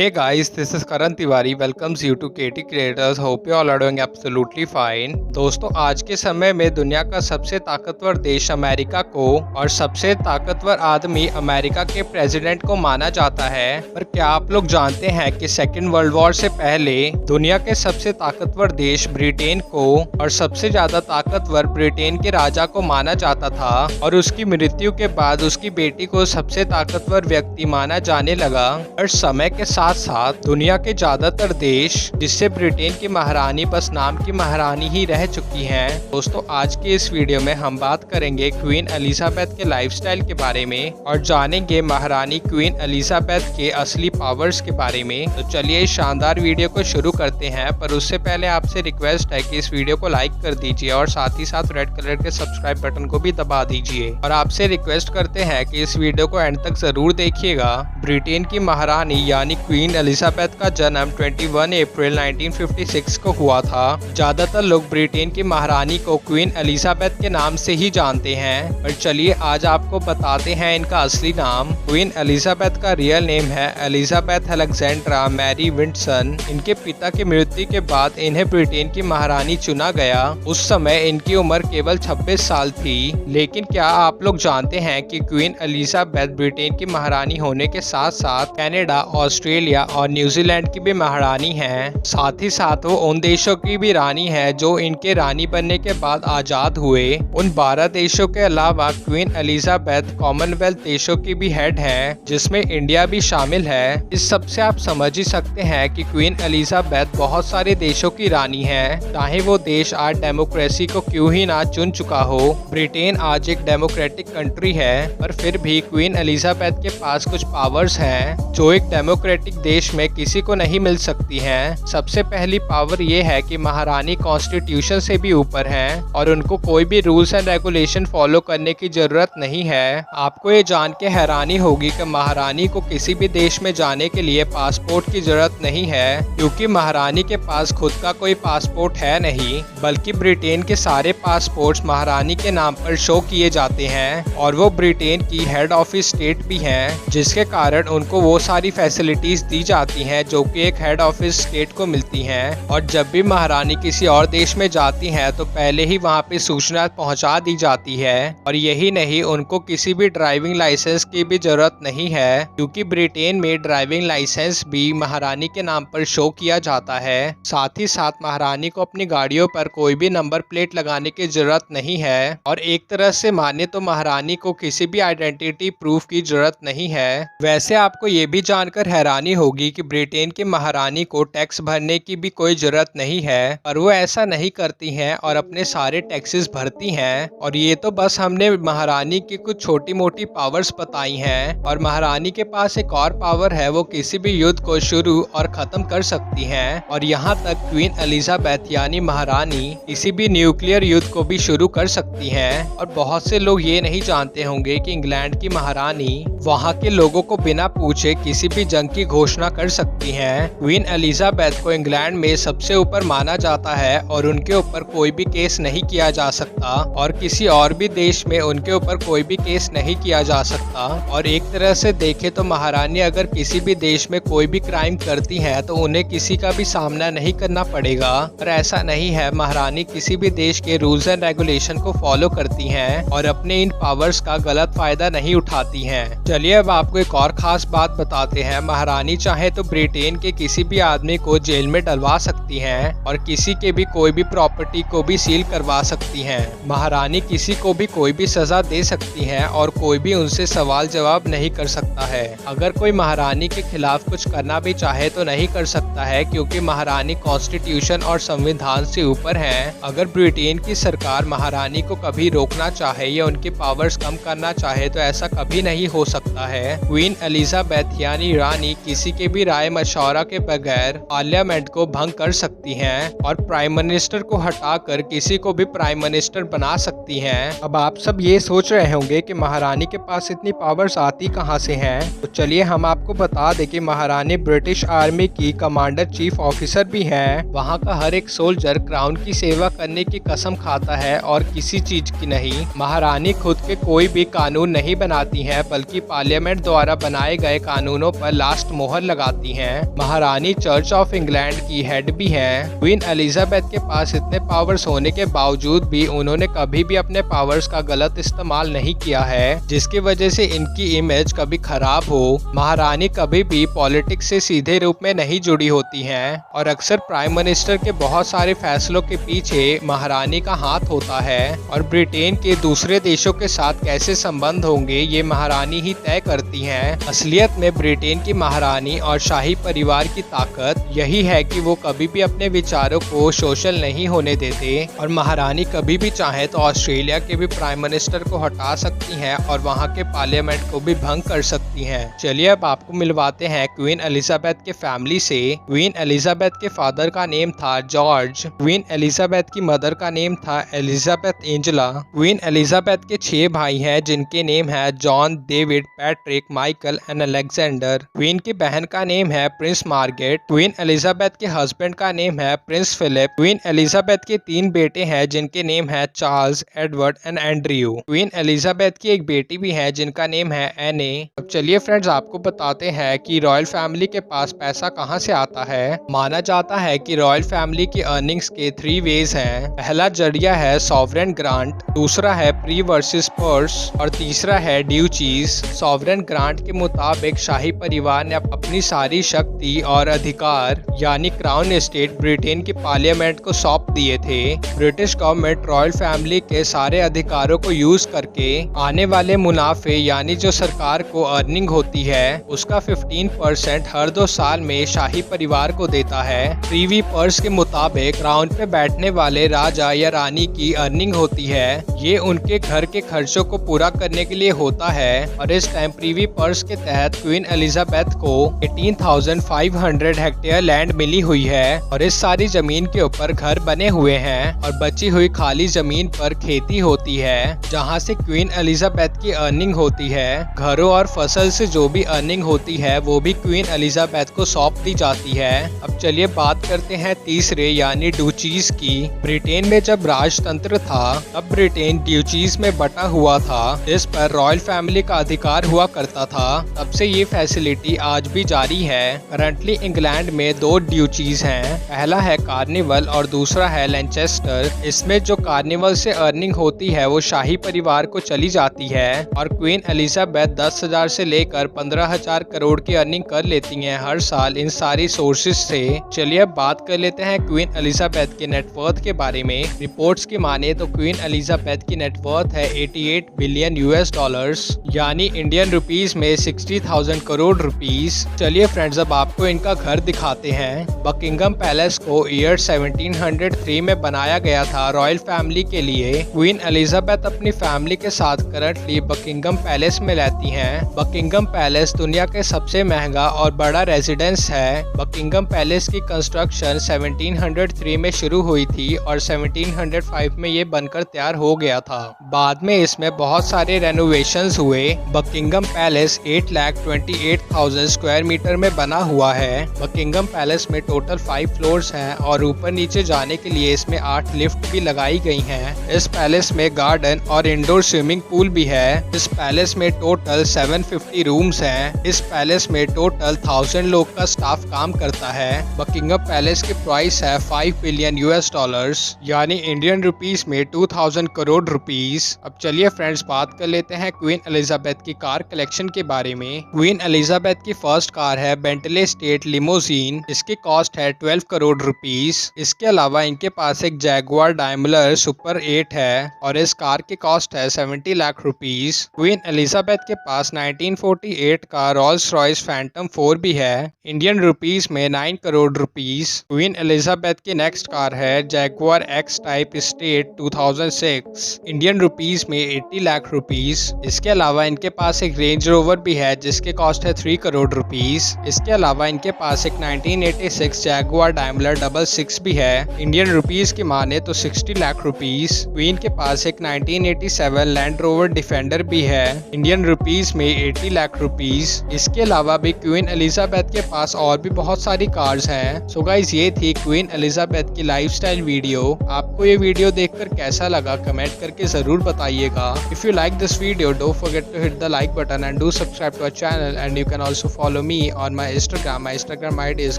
Hey guys, this is Karan Tiwari welcomes you to KT Creators. Hope you all are doing absolutely fine. दोस्तों, आज के समय में दुनिया का सबसे ताकतवर देश अमेरिका को और सबसे ताकतवर आदमी अमेरिका के प्रेसिडेंट को माना जाता है। पर क्या आप लोग जानते हैं कि सेकेंड वर्ल्ड वॉर से पहले दुनिया के सबसे ताकतवर देश ब्रिटेन को और सबसे ज्यादा ताकतवर ब्रिटेन के राजा को माना जाता था और उसकी मृत्यु के बाद उसकी बेटी को सबसे ताकतवर व्यक्ति माना जाने लगा। और समय के साथ साथ दुनिया के ज्यादातर देश जिससे ब्रिटेन की महारानी बस नाम की महारानी ही रह चुकी हैं। दोस्तों, आज के इस वीडियो में हम बात करेंगे क्वीन एलिजाबेथ के लाइफस्टाइल के बारे में और जानेंगे महारानी क्वीन एलिजाबेथ के असली पावर्स के बारे में। तो चलिए इस शानदार वीडियो को शुरू करते हैं, पर उससे पहले आपसे रिक्वेस्ट है कि इस वीडियो को लाइक कर दीजिए और साथ ही साथ रेड कलर के सब्सक्राइब बटन को भी दबा दीजिए। और आपसे रिक्वेस्ट करते हैं कि इस वीडियो को एंड तक जरूर देखिएगा। ब्रिटेन की महारानी यानी क्वीन एलिजाबेथ का जन्म 21 अप्रैल 1956 को हुआ था। ज्यादातर लोग ब्रिटेन की महारानी को क्वीन एलिजाबेथ के नाम से ही जानते हैं। पर चलिए आज आपको बताते हैं इनका असली नाम। क्वीन एलिजाबेथ का रियल नेम है एलिजाबेथ अलेक्जेंड्रा मैरी विंडसन। इनके पिता की मृत्यु के बाद इन्हें ब्रिटेन की महारानी चुना गया। उस समय इनकी उम्र केवल 26 साल थी। लेकिन क्या आप लोग जानते हैं कि क्वीन एलिजाबेथ ब्रिटेन की महारानी होने के साथ साथ कनाडा, ऑस्ट्रेलिया और न्यूजीलैंड की भी महारानी हैं। साथ ही साथ वो उन देशों की भी रानी है जो इनके रानी बनने के बाद आजाद हुए। उन 12 देशों के अलावा क्वीन एलिजाबेथ कॉमनवेल्थ देशों की भी हेड है, जिसमें इंडिया भी शामिल है। इस सब से आप समझ ही सकते हैं कि क्वीन एलिजाबेथ बहुत सारे देशों की रानी है, चाहे वो देश आज डेमोक्रेसी को क्यों ही ना चुन चुका हो। ब्रिटेन आज एक डेमोक्रेटिक कंट्री है, पर फिर भी क्वीन एलिजाबेथ के पास कुछ पावर्स हैं जो एक डेमोक्रेटिक देश में किसी को नहीं मिल सकती हैं। सबसे पहली पावर ये है कि महारानी कॉन्स्टिट्यूशन से भी ऊपर हैं और उनको कोई भी रूल्स एंड रेगुलेशन फॉलो करने की जरूरत नहीं है। आपको ये जान के हैरानी होगी कि महारानी को किसी भी देश में जाने के लिए पासपोर्ट की जरूरत नहीं है, क्योंकि महारानी के पास खुद का कोई पासपोर्ट है नहीं, बल्कि ब्रिटेन के सारे पासपोर्ट्स महारानी के नाम पर शो किए जाते हैं और वो ब्रिटेन की हेड ऑफिस स्टेट भी हैं, जिसके कारण उनको वो सारी फैसिलिटीज दी जाती हैं जो कि एक हेड ऑफिस स्टेट को मिलती हैं। और जब भी महारानी किसी और देश में जाती हैं तो पहले ही वहां पे सूचना पहुंचा दी जाती है। और यही नहीं, उनको किसी भी ड्राइविंग लाइसेंस की भी जरूरत नहीं है, क्योंकि ब्रिटेन में ड्राइविंग लाइसेंस भी महारानी के नाम पर शो किया जाता है। साथ ही साथ महारानी को अपनी गाड़ियों पर कोई भी नंबर प्लेट लगाने की जरूरत नहीं है। और एक तरह से माने तो महारानी को किसी भी आइडेंटिटी प्रूफ की जरूरत नहीं है। वैसे आपको ये भी जानकर हैरानी होगी कि ब्रिटेन की महारानी को टैक्स भरने की भी कोई जरूरत नहीं है, पर वो ऐसा नहीं करती हैं और अपने सारे टैक्सेस भरती हैं। और ये तो बस हमने महारानी की कुछ छोटी मोटी पावर्स बताई हैं, और महारानी के पास एक और पावर है, वो किसी भी युद्ध को शुरू और खत्म कर सकती हैं। और यहाँ तक क्वीन एलिजाबेथ यानी महारानी किसी भी न्यूक्लियर युद्ध को भी शुरू कर सकती हैं। और बहुत से लोग ये नहीं जानते होंगे कि इंग्लैंड की महारानी वहाँ के लोगों को बिना पूछे किसी भी जंग की घोषणा कर सकती हैं। क्वीन एलिजाबेथ को इंग्लैंड में सबसे ऊपर माना जाता है और उनके ऊपर कोई भी केस नहीं किया जा सकता और किसी और भी देश में उनके ऊपर कोई भी केस नहीं किया जा सकता। और एक तरह से देखे तो महारानी अगर किसी भी देश में कोई भी क्राइम करती है तो उन्हें किसी का भी सामना नहीं करना पड़ेगा। पर ऐसा नहीं है, महारानी किसी भी देश के रूल्स एंड रेगुलेशन को फॉलो करती हैं और अपने इन पावर्स का गलत फायदा नहीं उठाती हैं। चलिए अब आपको एक और खास बात बताते हैं। महारानी चाहे तो ब्रिटेन के किसी भी आदमी को जेल में डलवा सकती हैं और किसी के भी कोई भी प्रॉपर्टी को भी सील करवा सकती हैं। महारानी किसी को भी कोई भी सजा दे सकती हैं और कोई भी उनसे सवाल जवाब नहीं कर सकता है। अगर कोई महारानी के खिलाफ कुछ करना भी चाहे तो नहीं कर सकता है, क्योंकि महारानी कॉन्स्टिट्यूशन और संविधान से ऊपर है। अगर ब्रिटेन की सरकार महारानी को कभी रोकना चाहे या उनके पावर्स कम करना चाहे तो ऐसा कभी नहीं हो सकता है। क्वीन एलिजाबेथ यानी रानी किसी के भी राय मशवरा के बगैर पार्लियामेंट को भंग कर सकती हैं और प्राइम मिनिस्टर को हटाकर किसी को भी प्राइम मिनिस्टर बना सकती हैं। अब आप सब ये सोच रहे होंगे कि महारानी के पास इतनी पावर्स आती कहां से हैं? तो चलिए हम आपको बता दें कि महारानी ब्रिटिश आर्मी की कमांडर चीफ ऑफिसर भी हैं। वहां का हर एक सोल्जर क्राउन की सेवा करने की कसम खाता है और किसी चीज की नहीं। महारानी खुद के कोई भी कानून नहीं बनाती हैं, बल्कि पार्लियामेंट द्वारा बनाए गए कानूनों पर लास्ट मोहर मोहर लगाती हैं। महारानी चर्च ऑफ इंग्लैंड की हेड भी हैं। क्वीन एलिजाबेथ के पास इतने पावर्स होने के बावजूद भी उन्होंने कभी भी अपने पावर्स का गलत इस्तेमाल नहीं किया है, जिसकी वजह से इनकी इमेज कभी खराब हो। महारानी कभी भी पॉलिटिक्स से सीधे रूप में नहीं जुड़ी होती हैं और अक्सर प्राइम मिनिस्टर के बहुत सारे फैसलों के पीछे महारानी का हाथ होता है और ब्रिटेन के दूसरे देशों के साथ कैसे संबंध होंगे ये महारानी ही तय करती हैं। असलियत में ब्रिटेन की महारानी और शाही परिवार की ताकत यही है कि वो कभी भी अपने विचारों को सोशल नहीं होने देते और महारानी कभी भी चाहे तो ऑस्ट्रेलिया के भी प्राइम मिनिस्टर को हटा सकती हैं और वहां के पार्लियामेंट को भी भंग कर सकती हैं। चलिए अब आपको मिलवाते हैं क्वीन एलिजाबेथ के फैमिली से। क्वीन एलिजाबेथ के फादर का नेम था जॉर्ज। क्वीन एलिजाबेथ की मदर का नेम था एलिजाबेथ एंजेला। क्वीन एलिजाबेथ के 6 भाई हैं जिनके नेम है John, David, Patrick, Michael and Alexander. Queen की बहन का नेम है प्रिंस मार्गरेट। क्वीन एलिजाबेथ के हस्बैंड का नेम है प्रिंस फिलिप। क्वीन एलिजाबेथ के 3 बेटे हैं जिनके नेम है Charles, Edward and Andrew. Queen Elizabeth की एक बेटी भी है जिनका नेम है एने। अब चलिए फ्रेंड्स आपको बताते हैं कि रॉयल फैमिली के पास पैसा कहां से आता है। माना जाता है कि रॉयल फैमिली की अर्निंग्स के 3 वेज हैं। पहला जरिया है सॉवरेन ग्रांट, दूसरा है प्री वर्सेस पर्स और तीसरा है ड्यूचीज। सॉवरेन ग्रांट के मुताबिक शाही परिवार ने अपनी सारी शक्ति और अधिकार यानी क्राउन एस्टेट ब्रिटेन की पार्लियामेंट को सौंप दिए थे। ब्रिटिश गवर्नमेंट रॉयल फैमिली के सारे अधिकारों को यूज करके आने वाले मुनाफे यानी जो सरकार को अर्निंग होती है उसका 15% हर 2 साल में शाही परिवार को देता है। प्रीवी पर्स के मुताबिक क्राउन पे बैठने वाले राजा या रानी की अर्निंग होती है। ये उनके घर के खर्चों को पूरा करने के लिए होता है और इस टाइम प्रीवी पर्स के तहत क्वीन एलिजाबेथ को 18,500 हेक्टेयर लैंड मिली हुई है और इस सारी जमीन के ऊपर घर बने हुए हैं और बची हुई खाली जमीन पर खेती होती है जहां से क्वीन एलिजाबेथ की अर्निंग होती है। घरों और फसल से जो भी अर्निंग होती है वो भी क्वीन एलिजाबेथ को सौंप दी जाती है। अब चलिए बात करते हैं तीसरे यानी ड्यूचीज की। ब्रिटेन में जब राजतंत्र था तब ब्रिटेन ड्यूचीज में बटा हुआ था जिस पर रॉयल फैमिली का अधिकार हुआ करता था। तब से ये फैसिलिटी आज भी जारी है। करंटली इंग्लैंड में 2 ड्यूचीज हैं। पहला है कार्निवल और दूसरा है लैनचेस्टर। इसमें जो कार्निवल से अर्निंग होती है वो शाही परिवार को चली जाती है और क्वीन एलिजाबेथ 10,000 से लेकर 15,000 करोड़ की अर्निंग कर लेती हैं हर साल इन सारी सोर्सेज से। चलिए अब बात कर लेते हैं क्वीन एलिजाबेथ के नेटवर्थ के बारे में। रिपोर्ट्स की माने तो क्वीन एलिजाबेथ की नेटवर्थ है 88 बिलियन US डॉलर्स यानी इंडियन रुपीस में 60,000 करोड़ रुपीस। चलिए फ्रेंड्स अब आपको इनका घर दिखाते हैं। बकिंगम पैलेस को ईयर 1703 में बनाया गया था रॉयल फैमिली के लिए। क्वीन एलिजाबेथ अपनी फैमिली के साथ करंटली बकिंगम पैलेस में रहती हैं। बकिंगम पैलेस दुनिया के सबसे महंगा और बड़ा रेजिडेंस है। बकिंगम पैलेस की कंस्ट्रक्शन 1703 में शुरू हुई थी और 1705 में ये बनकर तैयार हो गया था। बाद में इसमें बहुत सारे रेनोवेशंस हुए। बकिंगम पैलेस 8,28,000 स्क्वायर मीटर में बना हुआ है। बकिंगम पैलेस में टोटल 5 फ्लोर्स हैं और ऊपर नीचे जाने के लिए इसमें 8 लिफ्ट भी लगाई गई हैं। इस पैलेस में गार्डन और इंडोर स्विमिंग पूल भी है। इस पैलेस में टोटल 750 रूम्स हैं। इस पैलेस में टोटल 1000 लोग का स्टाफ काम करता है। बकिंगम पैलेस की प्राइस है 5 बिलियन US डॉलर्स यानी इंडियन रुपीस में 2000 करोड़ रुपीस। अब चलिए फ्रेंड्स बात कर लेते हैं क्वीन एलिजाबेथ की कार कलेक्शन के बारे में। क्वीन एलिजाबेथ की फर्स्ट कार है बेंटले स्टेट लिमोजीन। इसकी कॉस्ट है 12 करोड़ रुपीस। इसके अलावा इनके पास एक जैगुआर डायमलर सुपर 8 है और इस कार की कॉस्ट है 70 लाख रुपीस। क्वीन एलिजाबेथ के पास 1948 का रोल्स रॉयस फैंटम 4 भी है इंडियन रुपीस में 9 करोड़ रुपीस। क्वीन एलिजाबेथ की नेक्स्ट कार है Jaguar x type state 2006 Indian rupees में 80 लाख रुपीस। इसके अलावा इनके पास एक रेंज रोवर भी है जिसके कॉस्ट है 3 करोड़ रुपीस। इसके अलावा इनके पास एक 1986 जैगुआर डायमलर 66 भी है इंडियन रुपीस की माने तो 60 लाख रुपीस। क्वीन के पास एक 1987 लैंड रोवर डिफेंडर भी है इंडियन रुपीस में 80 लाख रुपीस। इसके अलावा भी क्वीन एलिजाबेथ के पास और भी बहुत सारी कार्स हैं। सो गाइस ये थी क्वीन एलिजाबेथ की लाइफस्टाइल वीडियो। आपको ये वीडियो देखकर कैसा लगा कमेंट करके जरूर बताइएगा। If you like this video don't forget to hit the like button and do subscribe to our channel and you can also follow follow me on my Instagram. My Instagram ID is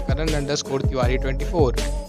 Karan_Tiwari24.